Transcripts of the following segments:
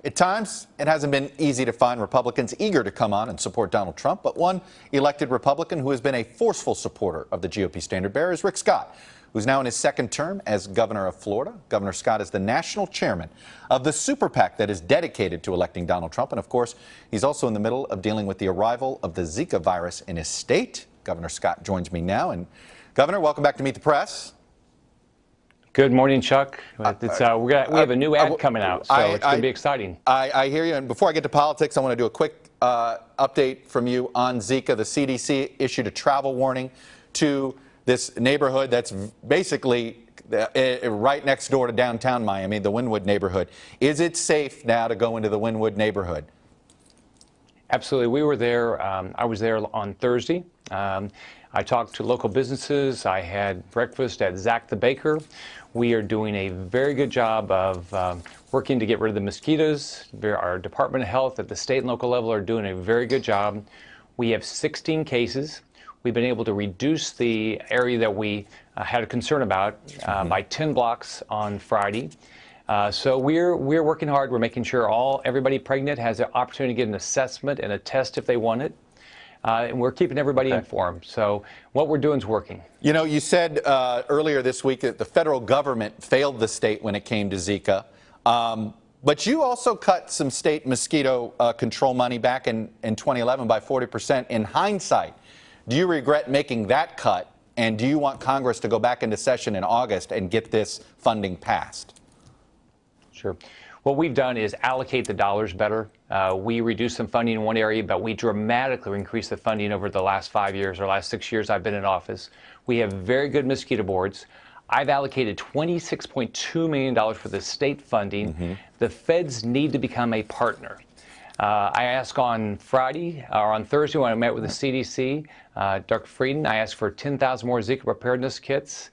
At times, it hasn't been easy to find Republicans eager to come on and support Donald Trump, but one elected Republican who has been a forceful supporter of the GOP standard bearer is Rick Scott, who's now in his second term as governor of Florida. Governor Scott is the national chairman of the super PAC that is dedicated to electing Donald Trump. And of course, he's also in the middle of dealing with the arrival of the Zika virus in his state. Governor Scott joins me now. And Governor, welcome back to Meet the Press. Good morning, Chuck. We have a new ad coming out, so it's going to be exciting. I hear you. And before I get to politics, I want to do a quick update from you on Zika. The CDC issued a travel warning to this neighborhood that's basically right next door to downtown Miami, the Wynwood neighborhood. Is it safe now to go into the Wynwood neighborhood? Absolutely. We were there. I was there on Thursday. I talked to local businesses. I had breakfast at Zach the Baker. We are doing a very good job of working to get rid of the mosquitoes. Our Department of Health at the state and local level are doing a very good job. We have 16 cases. We've been able to reduce the area that we had a concern about by 10 blocks on Friday. So we're working hard. We're making sure everybody pregnant has the opportunity to get an assessment and a test if they want it. And we're keeping everybody informed. So what we're doing is working. You know, you said earlier this week that the federal government failed the state when it came to Zika. But you also cut some state mosquito control money back in 2011 by 40%. In hindsight, do you regret making that cut? And do you want Congress to go back into session in August and get this funding passed? Sure. What we've done is allocate the dollars better. We reduced some funding in one area, but we dramatically increased the funding over the last 5 years or last 6 years I've been in office. We have very good mosquito boards. I've allocated $26.2 million for the state funding. The feds need to become a partner. I asked on Friday or on Thursday when I met with the CDC, Dr. Frieden, I asked for 10,000 more Zika preparedness kits.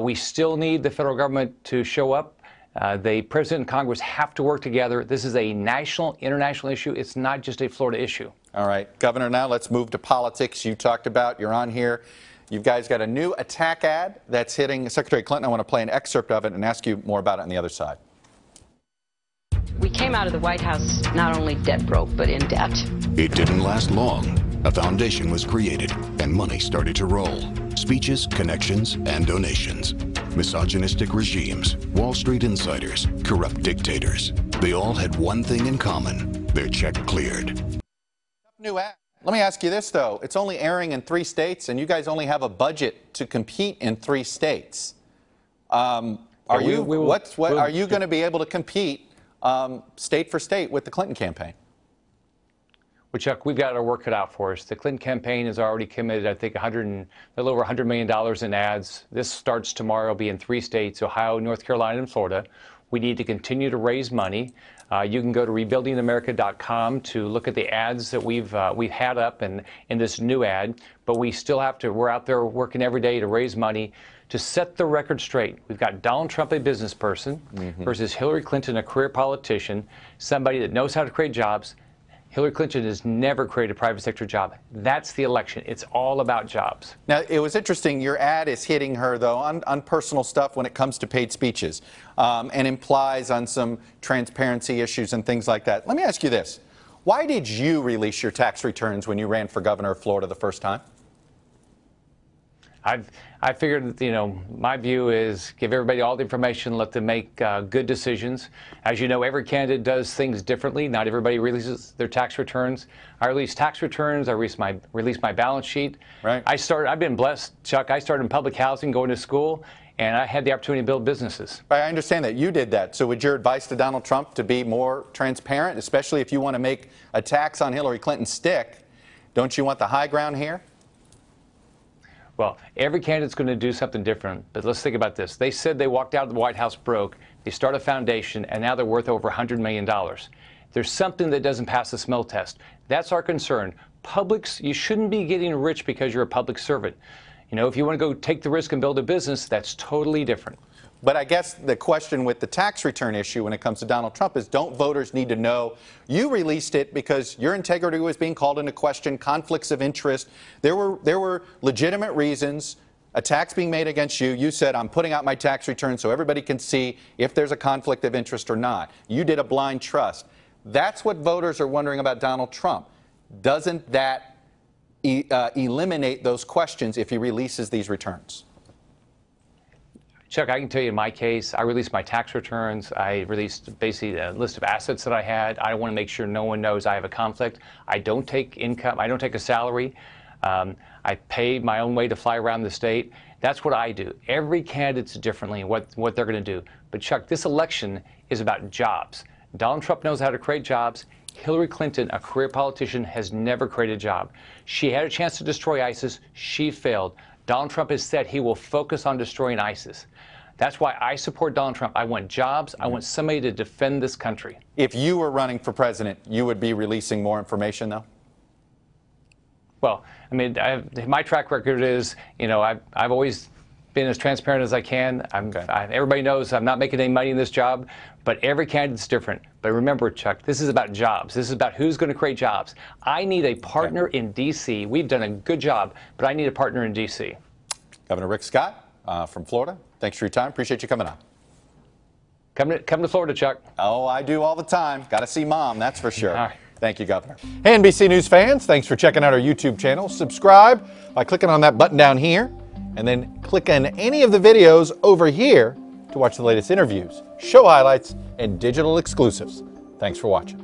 We still need the federal government to show up. The President and Congress have to work together. This is a national, international issue. It's not just a Florida issue. All right, Governor, now let's move to politics. You talked about, you're on here. You guys got a new attack ad that's hitting Secretary Clinton. I want to play an excerpt of it and ask you more about it on the other side. We came out of the White House not only debt broke, but in debt. It didn't last long. A foundation was created and money started to roll. Speeches, connections, and donations. Misogynistic regimes, Wall Street insiders, corrupt dictators. They all had one thing in common. Their check cleared. New ad. Let me ask you this, though. It's only airing in 3 states, and you guys only have a budget to compete in 3 states. Are you going to be able to compete state for state with the Clinton campaign? Well, Chuck, we've got our work cut out for us. The Clinton campaign has already committed, I think, a little over $100 million in ads. This starts tomorrow. It'll be in 3 states, Ohio, North Carolina, and Florida. We need to continue to raise money. You can go to rebuildingamerica.com to look at the ads that we've had up in this new ad. But we still have to, we're out there working every day to raise money to set the record straight. We've got Donald Trump, a business person, versus Hillary Clinton, a career politician, somebody that knows how to create jobs. Hillary Clinton has never created a private sector job. That's the election. It's all about jobs. Now, it was interesting. Your ad is hitting her, though, on personal stuff when it comes to paid speeches and implies on some transparency issues and things like that. Let me ask you this. Why did you release your tax returns when you ran for governor of Florida the first time? I figured, you know, my view is give everybody all the information, let them make good decisions. As you know, every candidate does things differently. Not everybody releases their tax returns. I release tax returns. I release my balance sheet. Right. I've been blessed, Chuck. I started in public housing, going to school, and I had the opportunity to build businesses. I understand that you did that. So would your advice to Donald Trump to be more transparent, especially if you want to make a tax on Hillary Clinton stick? Don't you want the high ground here? Well, every candidate's going to do something different, but let's think about this. They said they walked out of the White House broke, they start a foundation, and now they're worth over $100 million. There's something that doesn't pass the smell test. That's our concern. Publics, you shouldn't be getting rich because you're a public servant. You know, if you want to go take the risk and build a business, that's totally different. But I guess the question with the tax return issue when it comes to Donald Trump is, don't voters need to know you released it because your integrity was being called into question, conflicts of interest. There were legitimate reasons, attacks being made against you. You said, I'm putting out my tax return so everybody can see if there's a conflict of interest or not. You did a blind trust. That's what voters are wondering about Donald Trump. Doesn't that eliminate those questions if he releases these returns? Chuck, I can tell you in my case, I released my tax returns. I released basically a list of assets that I had. I want to make sure no one knows I have a conflict. I don't take income. I don't take a salary. I pay my own way to fly around the state. That's what I do. Every candidate's differently in what they're going to do. But Chuck, this election is about jobs. Donald Trump knows how to create jobs. Hillary Clinton, a career politician, has never created a job. She had a chance to destroy ISIS. She failed. Donald Trump has said he will focus on destroying ISIS. That's why I support Donald Trump. I want jobs. I want somebody to defend this country. If you were running for president, you would be releasing more information, though? Well, I mean, my track record is, you know, I've always been as transparent as I can. Everybody knows I'm not making any money in this job, but every candidate's different. But remember, Chuck, this is about jobs. This is about who's going to create jobs. I need a partner in D.C. We've done a good job, but I need a partner in D.C. Governor Rick Scott from Florida, thanks for your time. Appreciate you coming on. Come to Florida, Chuck. Oh, I do all the time. Got to see Mom, that's for sure. All right. Thank you, Governor. Hey, NBC News fans, thanks for checking out our YouTube channel. Subscribe by clicking on that button down here, and then click on any of the videos over here to watch the latest interviews, show highlights, and digital exclusives. Thanks for watching.